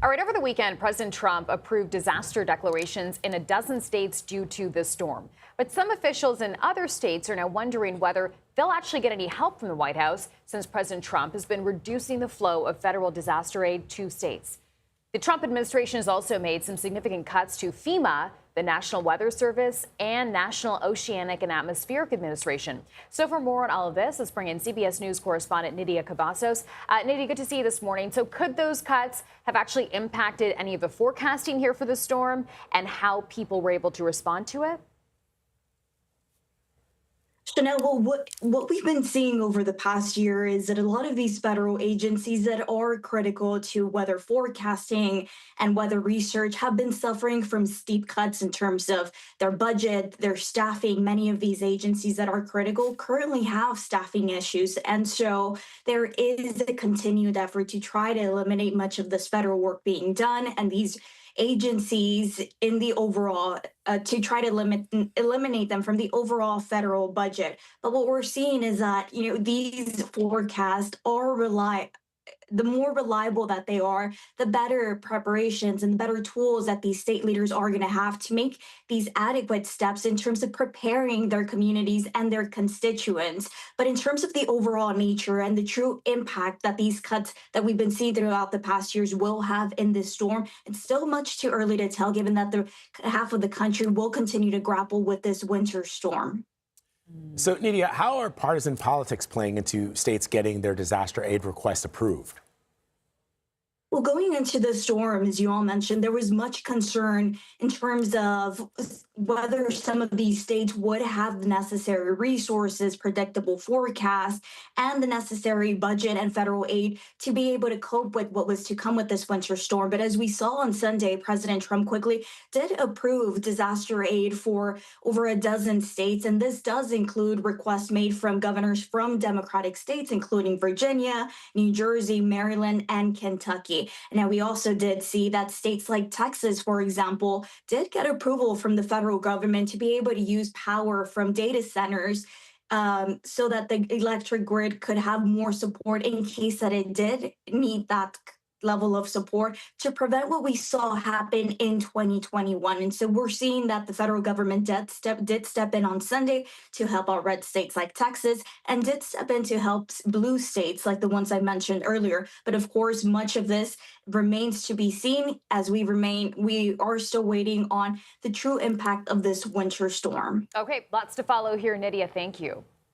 All right, over the weekend, President Trump approved disaster declarations in a dozen states due to the storm. But some officials in other states are now wondering whether they'll actually get any help from the White House since President Trump has been reducing the flow of federal disaster aid to states. The Trump administration has also made some significant cuts to FEMA, the National Weather Service, and National Oceanic and Atmospheric Administration. So for more on all of this, let's bring in CBS News correspondent Nidia Cavazos. Nidia, good to see you this morning. So could those cuts have actually impacted any of the forecasting here for the storm and how people were able to respond to it? Chanel, well, what we've been seeing over the past year is that a lot of these federal agencies that are critical to weather forecasting and weather research have been suffering from steep cuts in terms of their budget, their staffing. Many of these agencies that are critical currently have staffing issues. And so there is a continued effort to try to eliminate much of this federal work being done and these agencies in the overall to try to eliminate them from the overall federal budget. But what we're seeing is that these forecasts are the more reliable that they are, the better preparations and the better tools that these state leaders are going to have to make these adequate steps in terms of preparing their communities and their constituents. But in terms of the overall nature and the true impact that these cuts that we've been seeing throughout the past years will have in this storm, it's still much too early to tell, given that the half of the country will continue to grapple with this winter storm. So, Nidia, how are partisan politics playing into states getting their disaster aid requests approved? Well, going into the storm, as you all mentioned, there was much concern in terms of whether some of these states would have the necessary resources, predictable forecasts, and the necessary budget and federal aid to be able to cope with what was to come with this winter storm. But as we saw on Sunday, President Trump quickly did approve disaster aid for over a dozen states. And this does include requests made from governors from Democratic states, including Virginia, New Jersey, Maryland, and Kentucky. Now, we also did see that states like Texas, for example, did get approval from the federal government to be able to use power from data centers so that the electric grid could have more support in case that it did need that level of support to prevent what we saw happen in 2021. And so we're seeing that the federal government did step in on Sunday to help out red states like Texas and did step in to help blue states like the ones I mentioned earlier. But of course, much of this remains to be seen as we are still waiting on the true impact of this winter storm. Okay, lots to follow here, Nidia. Thank you.